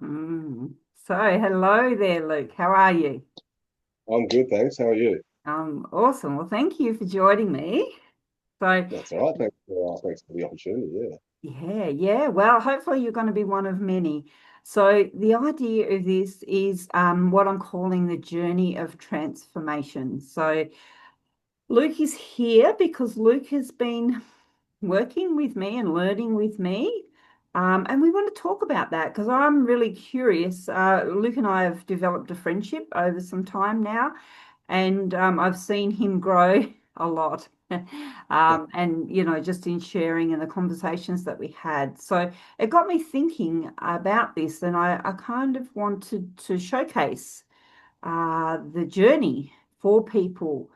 Mm. So, hello there, Luke. How are you? I'm good, thanks. How are you? Awesome. Well, thank you for joining me. So, That's all right. Thanks for the opportunity. Yeah. yeah. Well, hopefully you're going to be one of many. So, the idea of this is what I'm calling the journey of transformation. So, Luke is here because Luke has been working with me and learning with me. And we want to talk about that because I'm really curious. Luke and I have developed a friendship over some time now, and I've seen him grow a lot. And just in sharing and the conversations that we had. So it got me thinking about this, and I kind of wanted to showcase the journey for people.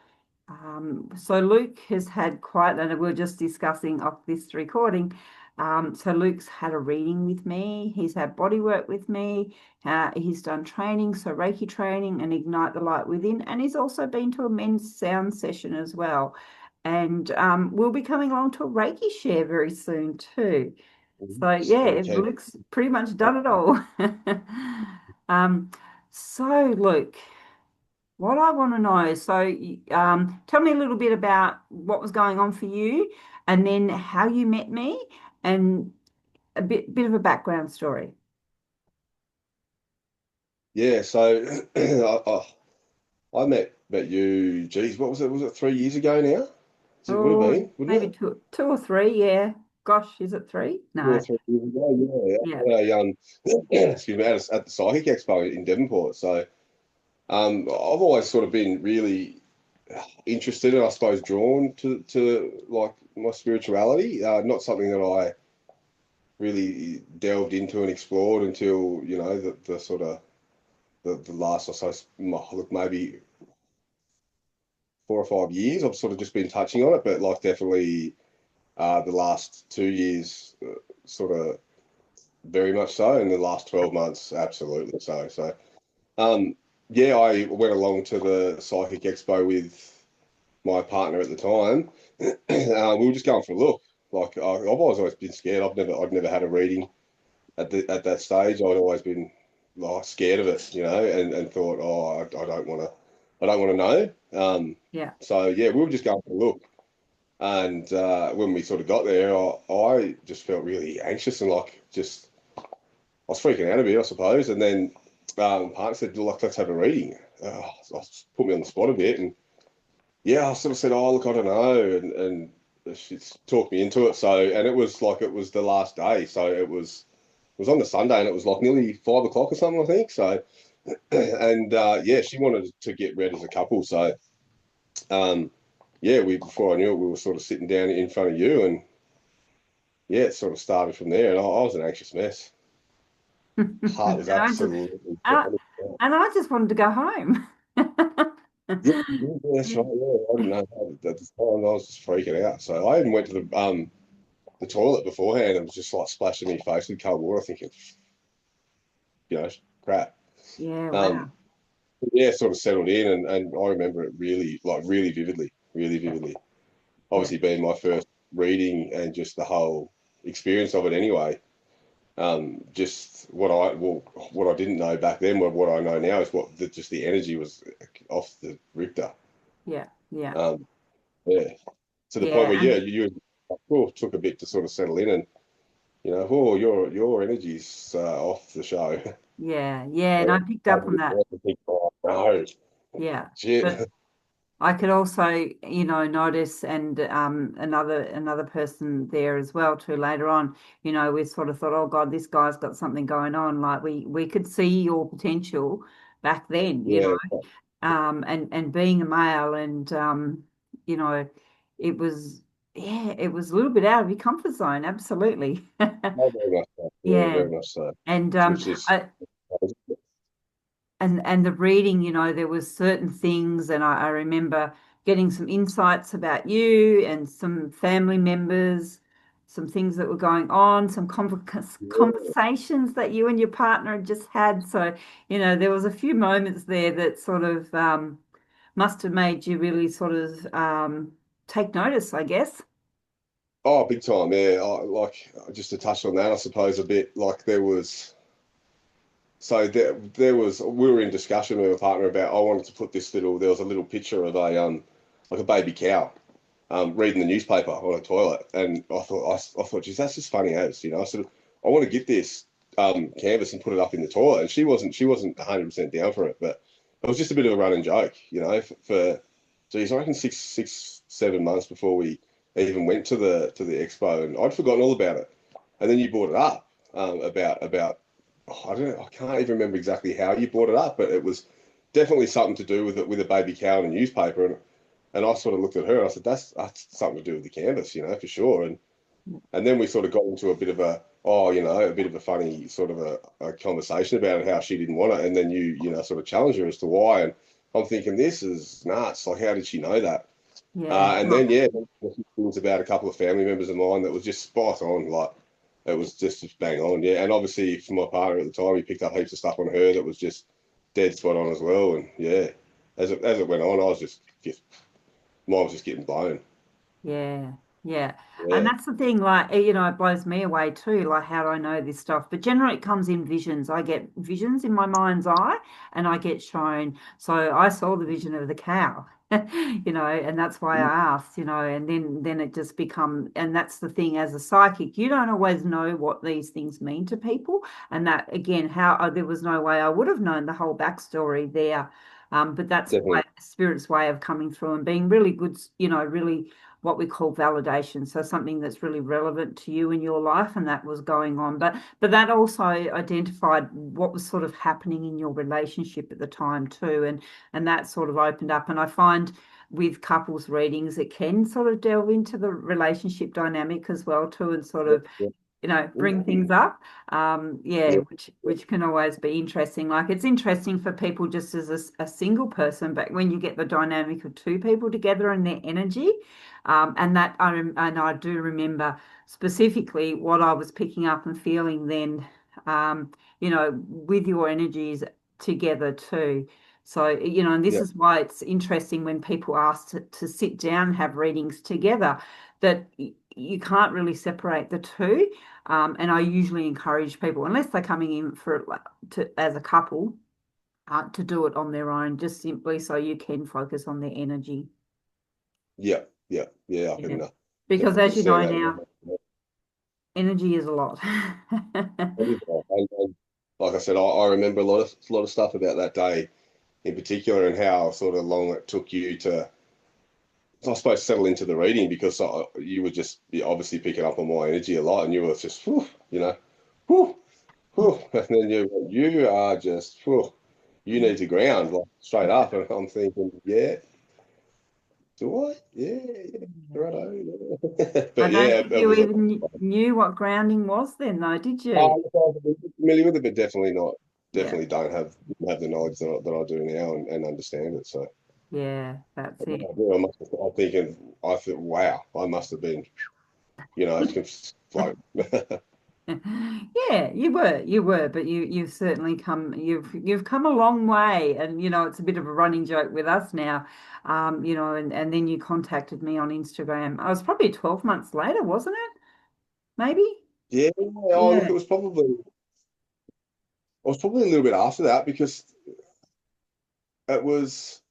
So Luke has had quite, and we are just discussing off this recording. So Luke's had a reading with me. He's had body work with me. He's done training, so Reiki training and Ignite the Light Within. And he's also been to a men's sound session as well. And we'll be coming along to a Reiki share very soon too. So Very yeah, keen. Luke's pretty much done it all. Um, so Luke, what I want to know, tell me a little bit about what was going on for you, and then how you met me, and a bit of a background story. Yeah. So I met you. Geez, what was it? Was it 3 years ago now? It would have Oh, been, wouldn't maybe it? two or three. Yeah. Gosh, is it three? Two or No. 3 years ago. Yeah. Yeah. Excuse me, at the Psychic Expo in Devonport. So I've always sort of been really interested and I suppose drawn to like my spirituality. Not something that I really delved into and explored until the sort of the last, I suppose, look, maybe 4 or 5 years. I've sort of just been touching on it, but like definitely the last 2 years, sort of very much so, and the last 12 months, absolutely so. Um, yeah, I went along to the Psychic Expo with my partner at the time. We were just going for a look. Like I've always been scared. I'd never had a reading at that stage. I'd always been like scared of it, and thought, oh, I don't want to know. Yeah. So yeah, we were just going for a look, and when we sort of got there, I just felt really anxious and like just I was freaking out a bit, I suppose. And then partner said, like, let's have a reading. Put me on the spot a bit, and yeah, I sort of said, oh, look, I don't know, and she talked me into it. So, and it was the last day, so it was on the Sunday, and it was like nearly 5 o'clock or something, I think. So, and yeah, she wanted to get read as a couple. So, um, yeah, we before I knew it, we were sort of sitting down in front of you, and yeah, it sort of started from there. And I was an anxious mess. Heart was And I just, absolutely uh, and I just wanted to go home. yeah, yeah, that's right. Yeah, I didn't know how at the time. I was just freaking out. So I even went to the toilet beforehand and was just like splashing my face with cold water, thinking, you know, crap. Yeah. Um, Wow. yeah, sort of settled in, and I remember it really, like really vividly, really Yeah. vividly. Yeah. Obviously, being my first reading and just the whole experience of it anyway. Just what I didn't know back then, what I know now is just the energy was off the Richter. Yeah. Yeah. Um, yeah, to the point Yeah. where yeah, And you took a bit to sort of settle in, and oh, your energy's off the show. yeah. Yeah. And And I picked I up on that. think, oh no, Yeah. shit. But I could also, notice, and another person there as well too later on, we sort of thought, oh God, this guy's got something going on. Like we could see your potential back then, Yeah, and being a male, and you know, it was yeah, it was a little bit out of your comfort zone, absolutely. oh, very much so. Yeah, Yeah. very much so. And Which is the reading, there was certain things, and I remember getting some insights about you and some family members, some things that were going on, some conversations that you and your partner had just had. So, there was a few moments there that sort of must have made you really sort of take notice, I guess. oh, big time. Yeah, like just to touch on that, I suppose a bit. Like there was. so there was we were in discussion with a partner about I wanted to put this little there was a little picture of a like a baby cow reading the newspaper on a toilet, and I thought, geez, that's just funny as I said I want to get this canvas and put it up in the toilet, and she wasn't 100% down for it, but it was just a bit of a running joke, for geez, I reckon 6, 7 months before we even went to the expo, and I'd forgotten all about it, and then you brought it up about oh, I don't know, I can't even remember exactly how you brought it up, but it was definitely something to do with it with a baby cow in a newspaper, and I sort of looked at her and I said, that's something to do with the canvas, for sure. And then we sort of got into a bit of a bit of a funny sort of a conversation about it, how she didn't want it. And then sort of challenged her as to why. And I'm thinking, this is nuts. Like, how did she know that? Yeah. And then, yeah, it was about a couple of family members of mine that was just spot on. Like, it was just bang on. Yeah. And obviously, for my partner at the time, he picked up heaps of stuff on her that was just dead spot on as well. And yeah, as it went on, I was just mine was just getting blown. Yeah, yeah. And Yeah, that's the thing, like, it blows me away too, like how do I know this stuff? But generally it comes in visions. I get visions in my mind's eye and I get shown. So I saw the vision of the cow, and that's why I asked, and then it just become, and that's the thing as a psychic, you don't always know what these things mean to people. And that again, how there was no way I would have known the whole backstory there. But that's why definitely. spirit's way of coming through and being really good, really what we call validation. So something that's really relevant to you in your life, and that was going on. But that also identified what was sort of happening in your relationship at the time too, and that sort of opened up. And I find with couples readings, it can sort of delve into the relationship dynamic as well too, and sort Yeah, of yeah, bring things up. Yeah, yeah, which can always be interesting. Like it's interesting for people just as a single person, but when you get the dynamic of two people together and their energy, and I do remember specifically what I was picking up and feeling then, with your energies together too. So, and this yeah, is why it's interesting when people ask to sit down and have readings together, that you can't really separate the two. And I usually encourage people, unless they're coming in as a couple, to do it on their own, just simply so you can focus on their energy. yeah, yeah, yeah. I Yeah. can Because definitely as you see know that. now, energy is a lot. And like I said, I remember a lot of stuff about that day in particular, and how sort of long it took you to, I suppose, settle into the reading, because you were just obviously picking up on my energy a lot, and you were just, whew, whew, whew, and then you are just, whew, you need to ground like straight up, and I'm thinking, yeah. Do I? Yeah, yeah, righto. Yeah. I But don't yeah, think it you was a. even knew what grounding was then, though, did you? I was a bit familiar with it, but definitely not. Yeah, Definitely don't have the knowledge that I do now, and understand it. So yeah, that's it. I'm thinking, I thought, wow, I must have been, it's floating. Yeah, you were, but you've certainly you've come a long way, and it's a bit of a running joke with us now. And then you contacted me on Instagram. I was probably 12 months later, wasn't it? Maybe. Yeah. Oh, look, Yeah, it was probably a little bit after that, because it was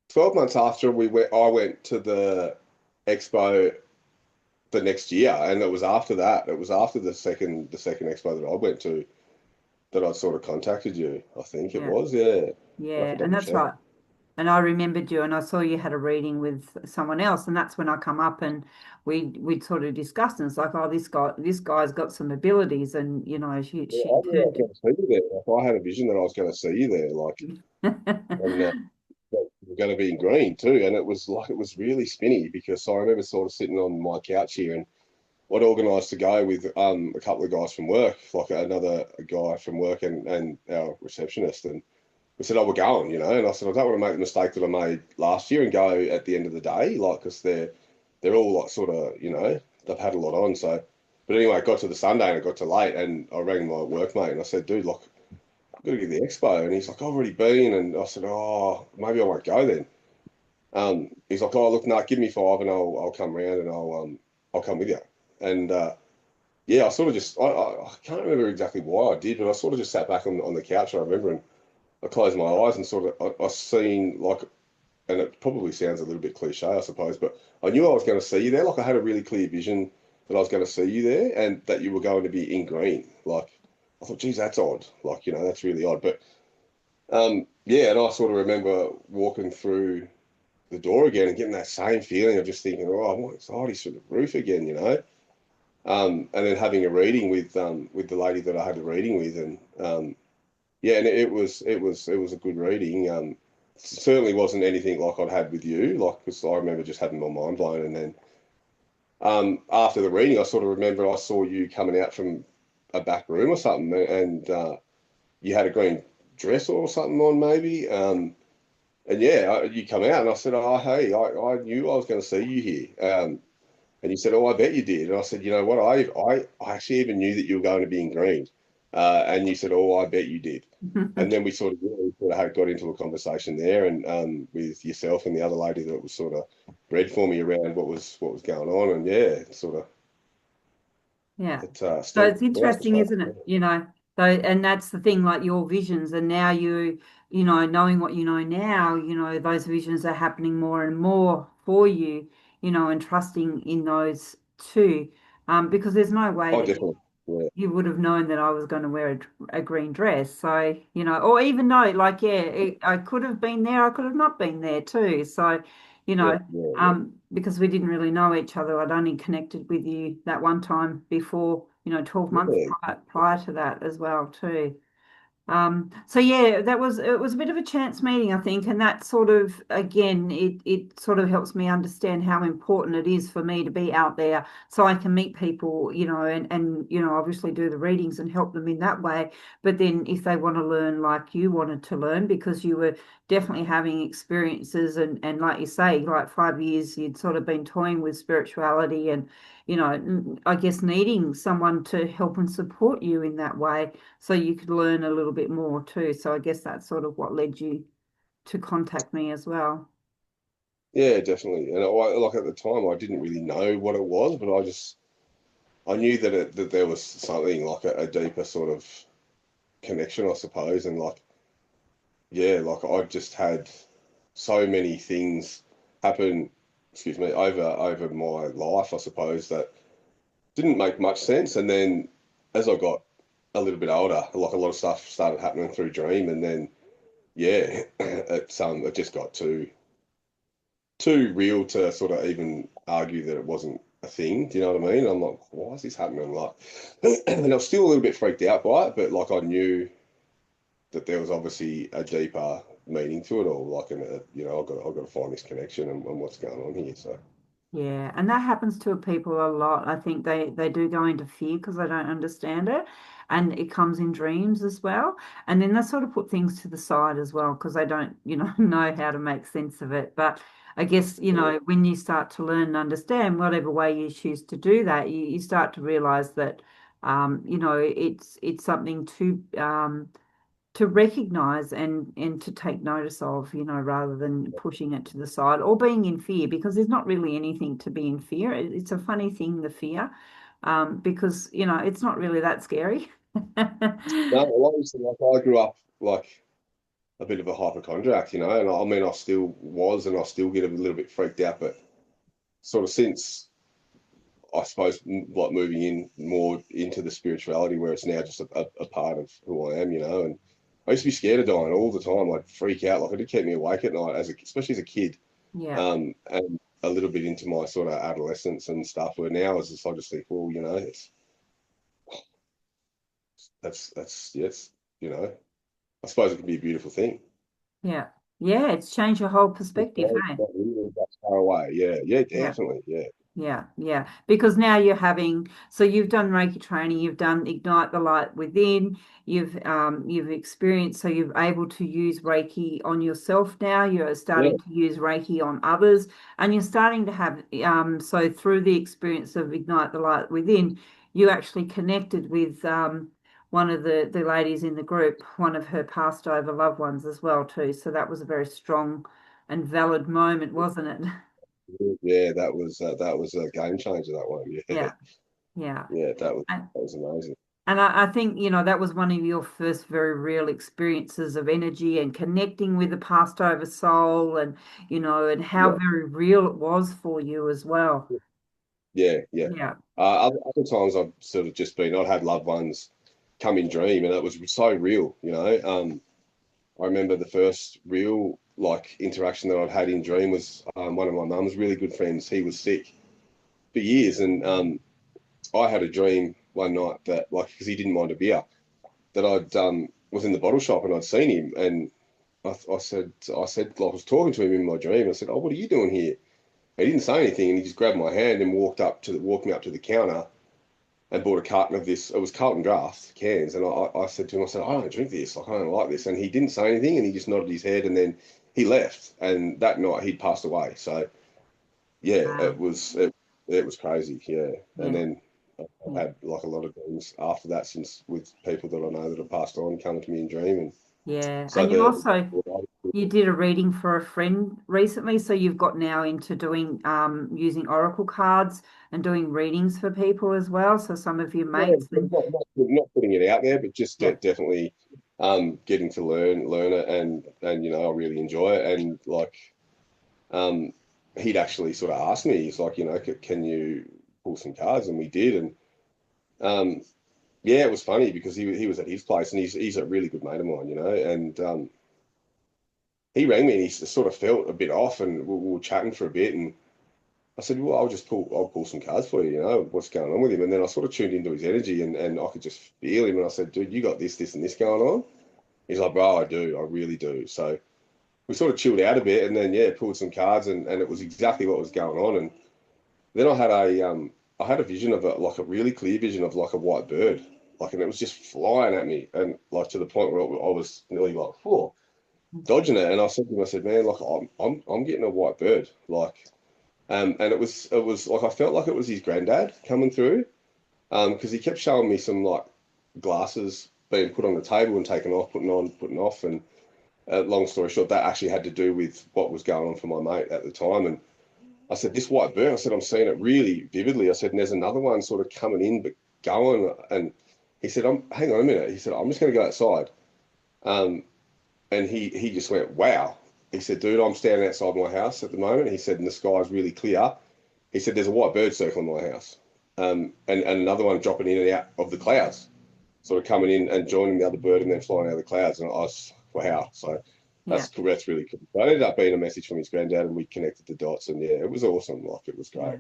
12 months after we went. I went to the expo the next year, and it was after that. It was after the second expo that I went to that I sort of contacted you. I think it yeah, was. Yeah, I have to yeah, and double that's check. right. And I remembered you, and I saw you had a reading with someone else, and that's when I come up and we'd sort of discussed, and it's like, oh, this guy's got some abilities, and Yeah, she I knew I was turned. going to see you there. Like, I had a vision that I was going to see you there, like, and that we were going to be in green too. And it was really spinny, because I remember sort of sitting on my couch here, and I'd organised to go with a couple of guys from work, like another guy from work, and our receptionist, and we said, "Oh, we're going," and I said, "I don't want to make the mistake that I made last year and go at the end of the day, like, because they're all like sort of, they've had a lot on." So, but anyway, it got to the Sunday and it got too late, and I rang my workmate and I said, "Dude, look, I've got to get to the expo," and he's like, "I've already been," and I said, "Oh, maybe I won't go then." He's like, "Oh, look, no, give me five and I'll come round and I'll come with you," and yeah, I sort of just I can't remember exactly why I did, but I sort of just sat back on the couch. I remember, and I closed my eyes and sort of I seen like, and it probably sounds a little bit cliche, I suppose, but I knew I was going to see you there. Like I had a really clear vision that I was going to see you there, and that you were going to be in green. Like I thought, geez, that's odd. Like that's really odd. But yeah, and I sort of remember walking through the door again and getting that same feeling of just thinking, oh, my anxiety's through the roof again. And then having a reading with the lady that I had a reading with, and yeah, and it was a good reading. Certainly wasn't anything like I'd had with you, like because I remember just having my mind blown, and then after the reading, I sort of remember I saw you coming out from a back room or something, and you had a green dress or something on maybe. And yeah, you come out and I said, oh, hey, I knew I was going to see you here. And you said, oh, I bet you did. And I said, you know what? I actually even knew that you were going to be in green. And you said, oh, I bet you did. And then we sort of had got into a conversation there, and with yourself and the other lady that was sort of read for me around what was going on. And yeah, sort of Yeah. it So stemmed it's from there, I interesting, suppose. isn't it? So and that's the thing, like your visions, and now knowing what you know now, those visions are happening more and more for you, and trusting in those too. Because there's no way Oh, that definitely. Yeah, you would have known that I was going to wear a green dress. So, or even though, like, yeah, I could have been there, I could have not been there too. So, yeah, yeah, yeah. because we didn't really know each other, I'd only connected with you that one time before, 12 months Yeah, prior to that as well too. So yeah, it was a bit of a chance meeting, I think, and that sort of again, it sort of helps me understand how important it is for me to be out there so I can meet people, and obviously do the readings and help them in that way. But then if they want to learn like you wanted to learn, because you were definitely having experiences and like you say, like 5 years you'd sort of been toying with spirituality and I guess needing someone to help and support you in that way so you could learn a little bit more too. So I guess that's sort of what led you to contact me as well. yeah, definitely. And like at the time, I didn't really know what it was, but I knew that there was something like a deeper sort of connection, I suppose. And like, yeah, like I just had so many things happen, excuse me, over my life, I suppose, that didn't make much sense. And then as I got a little bit older, like a lot of stuff started happening through dream, and then yeah, it just got too real to sort of even argue that it wasn't a thing. Do you know what I mean? I'm like, why is this happening? Like, and I was still a little bit freaked out by it, but like I knew that there was obviously a deeper meaning to it all. Like, I've got to find this connection and what's going on here. So Yeah, and that happens to people a lot. I think they do go into fear because they don't understand it, and it comes in dreams as well. And then they sort of put things to the side as well because they don't, know how to make sense of it. But I guess, yeah, when you start to learn and understand whatever way you choose to do that, you start to realize that, it's something to recognize and to take notice of, rather than pushing it to the side or being in fear, because there's not really anything to be in fear. It's a funny thing, the fear, because, it's not really that scary. no, well, obviously, like I grew up like a bit of a hypochondriac, and I mean, I still was, and I still get a little bit freaked out, but sort of since I suppose like moving in more into the spirituality where it's now just a part of who I am. And I used to be scared of dying all the time. I'd freak out. Like it did keep me awake at night especially as a kid. Yeah, And a little bit into my sort of adolescence and stuff where now I just think, well, that's yes, I suppose it can be a beautiful thing. yeah, yeah. It's changed your whole It's perspective, hey? not really that far away. Yeah, yeah, Yeah. definitely. Yeah. Yeah, yeah. Because now so you've done Reiki training, you've done Ignite the Light Within, you've experienced, so you're able to use Reiki on yourself now, you're Yeah. starting to use Reiki on others, and you're starting to have, so through the experience of Ignite the Light Within, you actually connected with one of the ladies in the group, one of her passed over loved ones as well too. So that was a very strong and valid moment, wasn't it? Yeah, that was a game changer, that one. Yeah. Yeah. Yeah. Yeah, And, that was amazing. and I think, that was one of your first very real experiences of energy and connecting with the past over soul and, and how Yeah, very real it was for you as well. yeah, yeah. Yeah. Other times I've sort of just been, I'd had loved ones come in dream, and it was so real, you know. I remember the first real like interaction that I'd had in dream was one of my mum's really good friends. He was sick for years, and I had a dream one night that like because he didn't mind a beer that I'd was in the bottle shop and I'd seen him, and I said like, I was talking to him in my dream. I said, "Oh, what are you doing here?" He didn't say anything, and he just grabbed my hand and walked me up to the counter and bought a carton of this. It was Carlton Draft cans, and I said to him, I said, "I don't drink this. Like, I don't like this." And he didn't say anything, and he just nodded his head, and then he left. And that night he'd passed away. So yeah, Wow. it was crazy. Yeah, and Yeah. then I've Yeah. had like a lot of dreams after that since with people that I know that have passed on coming to me in dream, and Yeah. so And you the also you did a reading for a friend recently, so you've got now into doing using oracle cards and doing readings for people as well. So some of your yeah, mates and not putting it out there, but just yeah, definitely getting to learn it, and you know I really enjoy it, and like um, he'd actually sort of asked me, he's like, you know, can you pull some cards? And we did. And um, yeah, it was funny because he was at his place, and he's a really good mate of mine, you know. And he rang me and he sort of felt a bit off, and we were chatting for a bit. And I said, well, I'll pull some cards for you, you know, what's going on with him. And then I sort of tuned into his energy, and I could just feel him. And I said, dude, you got this, and this going on? He's like, bro, I do. I really do. So we sort of chilled out a bit, and then, yeah, pulled some cards, and it was exactly what was going on. And then I had a vision of like a really clear vision of like a white bird, like, and it was just flying at me, and like to the point where I was nearly like, whoa, dodging it. And I said to him, I said, man, like I'm getting a white bird, like, and it was like I felt like it was his granddad coming through, because he kept showing me some like glasses being put on the table and taken off, putting on, putting off, and long story short, that actually had to do with what was going on for my mate at the time, and I said, this white bird, I said, I'm seeing it really vividly. I said, and there's another one sort of coming in, but going. And he said, hang on a minute. He said, I'm just going to go outside. Um, and he just went, wow. He said, dude, I'm standing outside my house at the moment. He said, and the sky's really clear. He said, there's a white bird circling my house. And another one dropping in and out of the clouds, sort of coming in and joining the other bird and then flying out of the clouds. And I was, wow. So yeah. that's really cool. But it ended up being a message from his granddad, and we connected the dots. And yeah, it was awesome. Like, it was great. Yeah.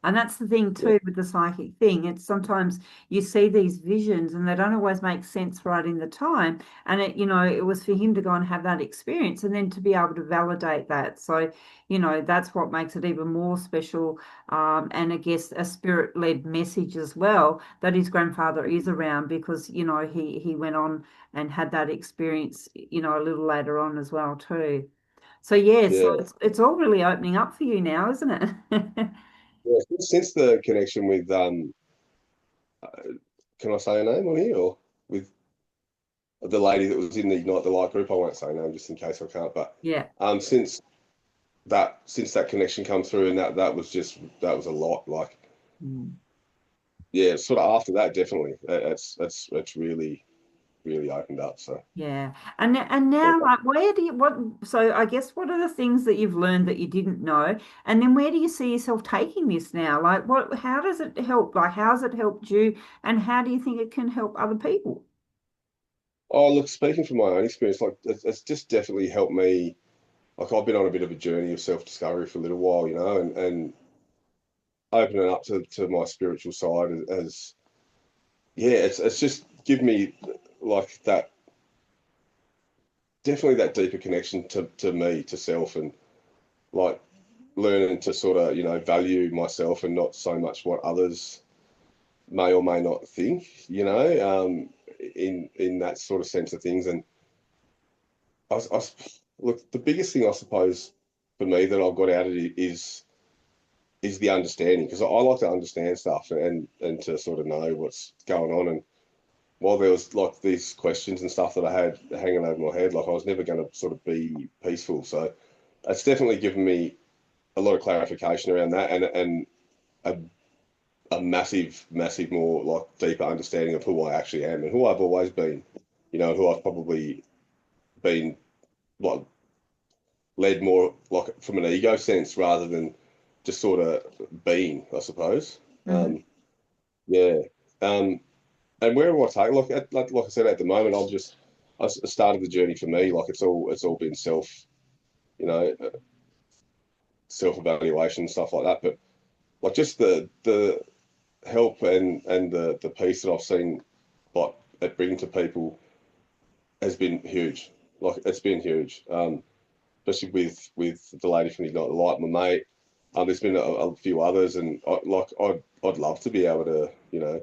And that's the thing Yeah, too with the psychic thing. It's sometimes you see these visions and they don't always make sense right in the time. And it was for him to go and have that experience and then to be able to validate that. So, that's what makes it even more special. And I guess a spirit-led message as well that his grandfather is around because, he went on and had that experience, a little later on as well too. So yeah, so yeah, it's all really opening up for you now, isn't it? yeah. Since the connection with can I say a name on here, or with the lady that was in the Ignite the Light group? I won't say a name just in case I can't. But Yeah. since that connection come through, and that was a lot. Like, Mm. yeah, sort of after that, definitely, it's really opened up. So Yeah. And yeah. now like where do you what so I guess what are the things that you've learned that you didn't know? And then where do you see yourself taking this now? Like how does it help? Like how's it helped you and how do you think it can help other people? Oh, look, speaking from my own experience, like it's just definitely helped me. Like, I've been on a bit of a journey of self-discovery for a little while, you know, and opening up to my spiritual side as yeah, it's just given me like that, definitely that deeper connection to me, to self, and like learning to sort of, you know, value myself and not so much what others may or may not think, you know, in that sort of sense of things. And look, the biggest thing I suppose for me that I've got out of it is the understanding, because I like to understand stuff, and to sort of know what's going on. And while there was like these questions and stuff that I had hanging over my head, like I was never going to sort of be peaceful. So it's definitely given me a lot of clarification around that, and a a massive, massive more like deeper understanding of who I actually am and who I've always been, who I've probably been like led more like from an ego sense rather than just sort of being, I suppose. Mhm. Yeah. Um, and where do I take? Like I said, at the moment, I started the journey for me. Like it's all been you know, self evaluation stuff like that. But like just the help and the peace that I've seen like it bring to people has been huge. Like it's been huge. Especially with the lady from Ignite the Light, my mate. There's been a few others, and I'd love to be able to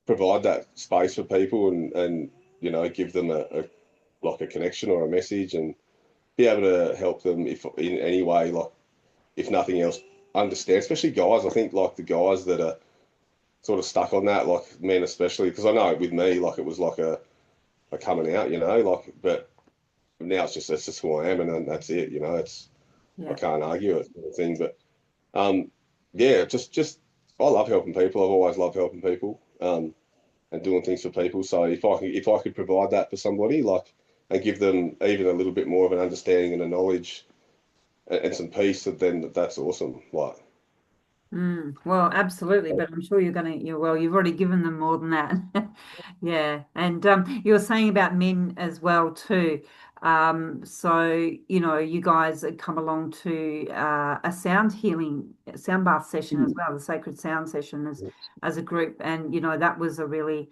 provide that space for people and give them a like a connection or a message and be able to help them if in any way, like if nothing else, understand. Especially guys, I think like the guys that are sort of stuck on that, like men especially, because I know with me, like it was like a coming out, like but now it's just who I am, and then that's it, it's I Yeah. can't argue it sort of thing. But um, yeah, just I love helping people. I've always loved helping people. And doing things for people. So if I could provide that for somebody, like, and give them even a little bit more of an understanding and a knowledge and some peace, then that's awesome. Like, Well, absolutely, but I'm sure you've already given them more than that. Yeah. And you were saying about men as well too. So, you guys had come along to a sound bath session as well, the sacred sound session as a group. And, that was a really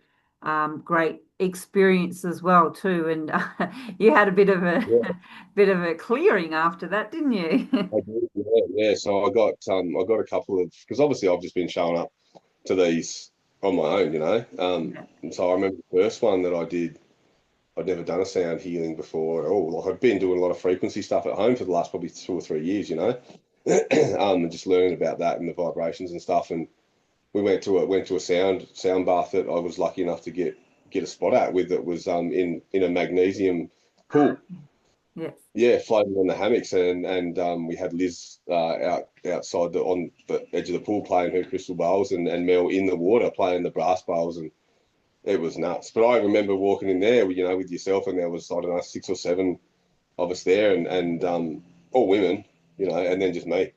great experience as well too. And you had a bit of a yeah, bit of a clearing after that, didn't you? I do. Yeah, yeah. So I got a couple of because obviously I've just been showing up to these on my own, Yeah. and so I remember the first one that I did. I'd never done a sound healing before at all. Like I'd been doing a lot of frequency stuff at home for the last probably 2 or 3 years, and just learning about that and the vibrations and stuff. And we went to a sound bath that I was lucky enough to get a spot at with that was in a magnesium pool. Yes. Yeah, floating on the hammocks and we had Liz outside on the edge of the pool playing her crystal bowls and Mel in the water playing the brass bowls and it was nuts. But I remember walking in there, with yourself and there was I don't know 6 or 7 of us there and all women, and then just me.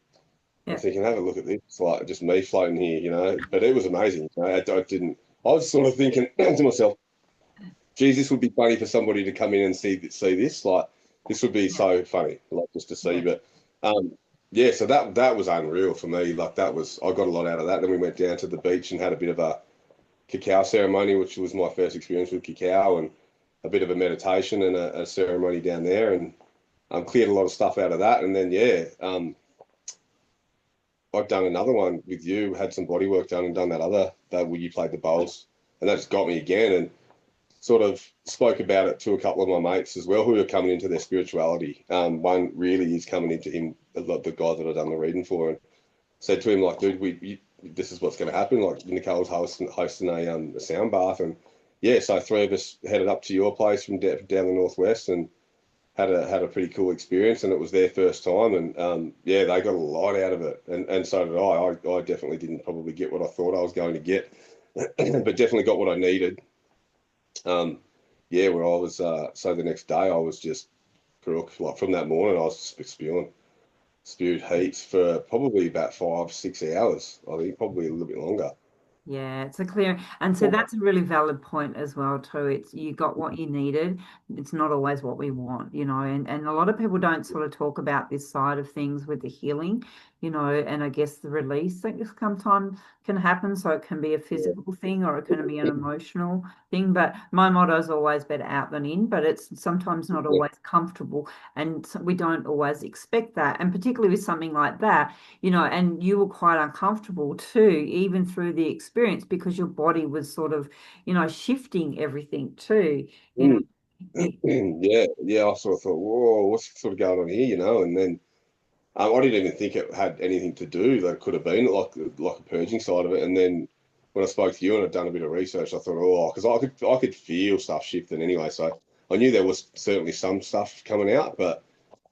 I'm Yeah. thinking, have a look at this. It's like just me floating here, But it was amazing. I didn't. I was sort of thinking to myself, geez, this would be funny for somebody to come in and see this. Like, this would be Yeah. so funny, like just to see. Yeah. But yeah, so that was unreal for me. Like that was, I got a lot out of that. Then we went down to the beach and had a bit of a cacao ceremony, which was my first experience with cacao, and a bit of a meditation and a ceremony down there, and cleared a lot of stuff out of that. And then yeah, I've done another one with you, had some body work done and done that where you played the bowls, and that just got me again and sort of spoke about it to a couple of my mates as well who are coming into their spirituality. One really is coming into him, the guy that I've done the reading for, and said to him like, dude, this is what's going to happen. Like Nicole's hosting a sound bath, and yeah, so 3 of us headed up to your place from down the northwest and had a pretty cool experience, and it was their first time, and yeah, they got a lot out of it, and so did I. I definitely didn't probably get what I thought I was going to get, but definitely got what I needed. Um, yeah, where I was, so the next day I was just crook. Like from that morning, I was just spewed heaps for probably about 5, 6 hours. I think probably a little bit longer. Yeah, it's a clear, and so that's a really valid point as well too. It's you got what you needed. It's not always what we want, and a lot of people don't sort of talk about this side of things with the healing, and I guess the release that sometimes can happen. So it can be a Yeah. physical thing or it can be an emotional thing. But my motto is always better out than in, but it's sometimes not Yeah. always comfortable, and we don't always expect that. And particularly with something like that, and you were quite uncomfortable too, even through the experience, because your body was sort of, shifting everything too, you know. Mm. It, Yeah, yeah. I sort of thought, whoa, what's sort of going on here, and then I didn't even think it had anything to do. That could have been like a purging side of it. And then when I spoke to you and I'd done a bit of research, I thought, oh, because I could feel stuff shifting anyway. So I knew there was certainly some stuff coming out, but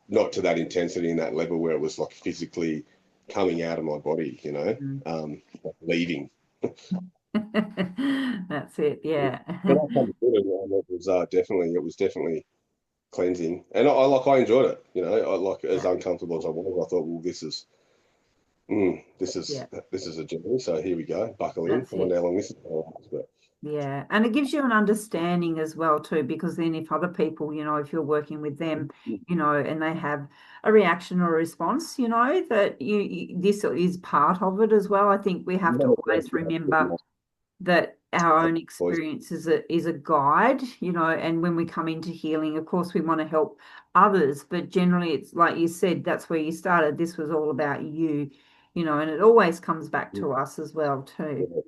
not to that intensity and that level where it was like physically coming out of my body, Mm. like leaving. That's it, yeah. But I kind of did it, and it was definitely cleansing, and I enjoyed it. You know, I like as Yeah, uncomfortable as I was. I thought, well, yeah, this is a journey. So here we go. Buckle in. that's I wonder it. how long this is going to last, but Yeah, and it gives you an understanding as well too, because then if other people, if you're working with them, and they have a reaction or a response, that this is part of it as well. I think we have to always remember that our own boys, experience is a guide, and when we come into healing, of course, we want to help others, but generally it's like you said, that's where you started. This was all about you, and it always comes back to us as well too.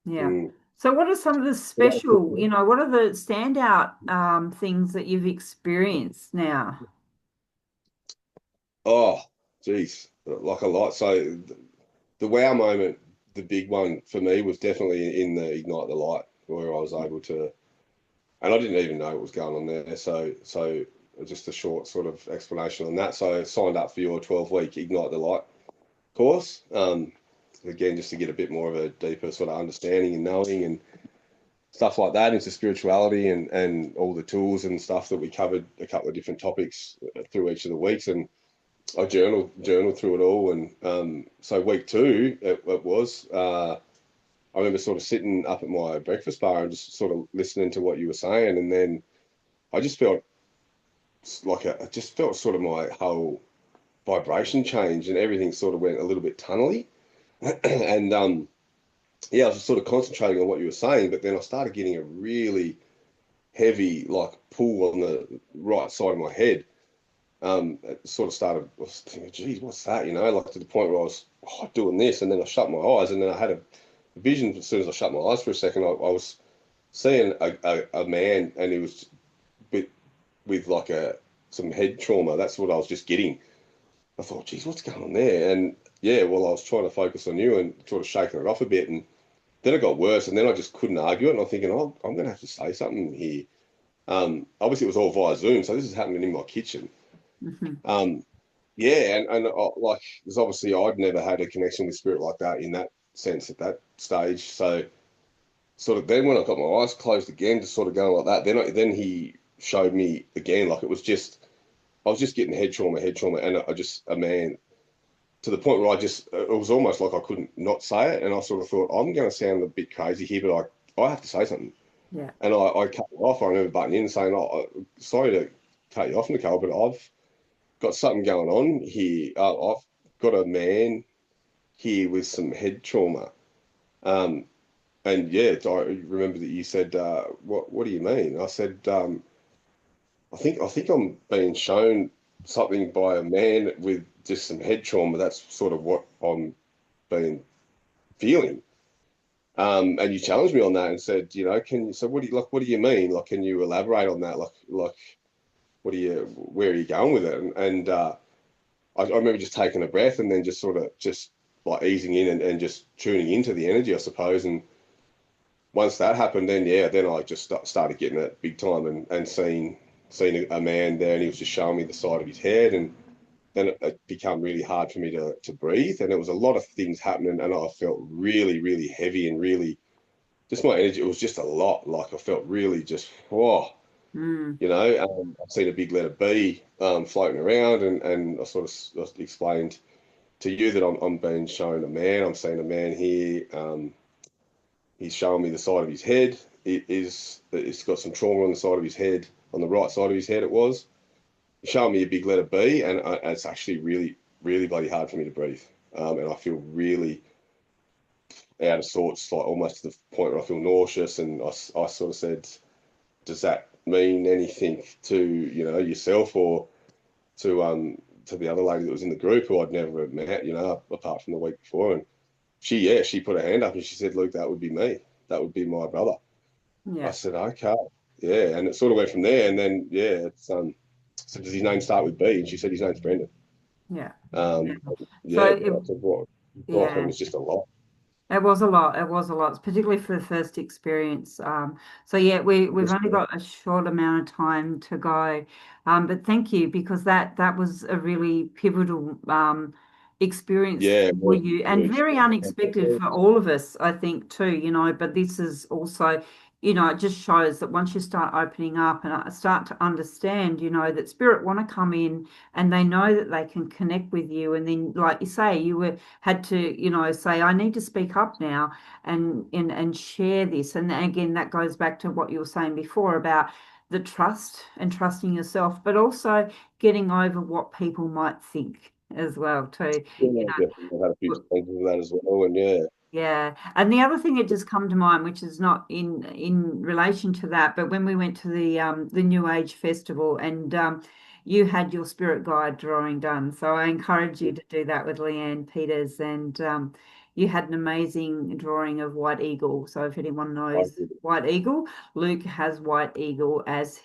Yeah. mm. So what are some of the special, what are the standout things that you've experienced now? Oh, geez, like a lot. So the wow moment, the big one for me was definitely in the Ignite the Light, where I was able to, and I didn't even know what was going on there. So just a short sort of explanation on that. So I signed up for your 12-week Ignite the Light course. Again, just to get a bit more of a deeper sort of understanding and knowing and stuff like that into spirituality and all the tools and stuff that we covered a couple of different topics through each of the weeks. And I journaled through it all, and so week two it was. I remember sort of sitting up at my breakfast bar and just sort of listening to what you were saying, and then I just felt I just felt sort of my whole vibration change, and everything sort of went a little bit tunnely, and yeah, I was sort of concentrating on what you were saying, but then I started getting a really heavy like pull on the right side of my head. It sort of started, I was thinking, geez, what's that? Like to the point where I was doing this, and then I shut my eyes, and then I had a vision as soon as I shut my eyes for a second. I was seeing a man, and he was with, with like some head trauma. That's what I was just getting. I thought, geez, what's going on there? And yeah, well, I was trying to focus on you and sort of shaking it off a bit, and then it got worse, and then I just couldn't argue it. And I'm thinking, oh, I'm going to have to say something here. Obviously, it was all via Zoom, so this is happening in my kitchen. Hmm. Um, Yeah, and like, there's obviously I'd never had a connection with spirit like that in that sense at that stage. So sort of then when I got my eyes closed again, just sort of going like that, then he showed me again, like it was just I was just getting head trauma, and I just a man to the point where I just it was almost like I couldn't not say it, and I sort of thought I'm going to sound a bit crazy here, but I have to say something, Yeah. and I cut it off. I remember butting in and saying, "Oh, sorry to cut you off, Nicole, but I've got something going on here. I've got a man here with some head trauma." Um, and yeah, I remember that you said, what do you mean?" I said, I think I'm being shown something by a man with just some head trauma. That's sort of what I'm being feeling." And you challenged me on that and said, can you, so what do you like, what do you mean? Like, can you elaborate on that? Like, where are you going with it? And I remember just taking a breath and then just sort of just like easing in and just tuning into the energy, I suppose. And once that happened, then yeah, then I just started getting it big time and seeing a man there, and he was just showing me the side of his head, and then it became really hard for me to breathe, and it was a lot of things happening, and I felt really really heavy and really just my energy. It was just a lot. Like I felt really just Mm. I've seen a big letter B floating around, and I sort of explained to you that I'm being shown a man. I'm seeing a man here. He's showing me the side of his head. It's got some trauma on the side of his head, on the right side of his head. It was. He's showing me a big letter B, and it's actually really, really bloody hard for me to breathe. And I feel really out of sorts, like almost to the point where I feel nauseous. And I sort of said, "Does that mean anything to yourself or to the other lady that was in the group who I'd never met, apart from the week before?" And she put her hand up and she said, "Luke, that would be me. That would be my brother." I Yeah. said, "Okay." Yeah. And it sort of went from there. And then, yeah, so does his name start with B? And she said, "His name's Brendan." Yeah. Yeah. Um, So yeah. I said, "What?" God, it yeah. was just a lot. It was a lot. It was a lot, particularly for the first experience. So yeah, we've Just, only got a short amount of time to go. But thank you because that was a really pivotal experience Yeah, for very, you, and very very unexpected true. for all of us, I think, too, but this is also, it just shows that once you start opening up and start to understand, that spirit want to come in and they know that they can connect with you. And then, like you say, had to, say, I need to speak up now and share this. And again, that goes back to what you were saying before about the trust and trusting yourself, but also getting over what people might think as well too. Yeah, definitely. I've had a few experiences of that as well, and yeah, Yeah, and the other thing that just come to mind, which is not in relation to that, but when we went to the New Age Festival and you had your spirit guide drawing done, so I encourage you to do that with Leanne Peters, and you had an amazing drawing of White Eagle. So if anyone I knows did. White Eagle, Luke has White Eagle as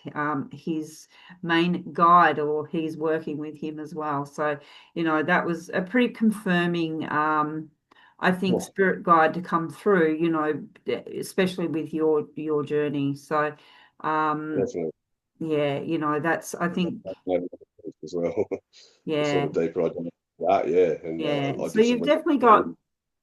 his main guide, or he's working with him as well. So that was a pretty confirming. I think Yeah, spirit guide to come through, especially with your journey. So, um, definitely. yeah, that's I think, As well, the sort yeah, of deeper I did that, yeah, and yeah. I So did some you've work. definitely got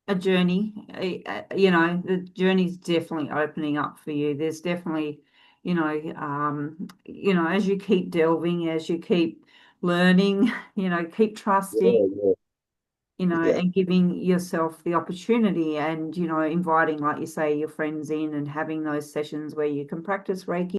a journey. The journey's definitely opening up for you. There's definitely, as you keep delving, as you keep learning, keep trusting. Yeah, yeah, And giving yourself the opportunity and, inviting, like you say, your friends in and having those sessions where you can practice Reiki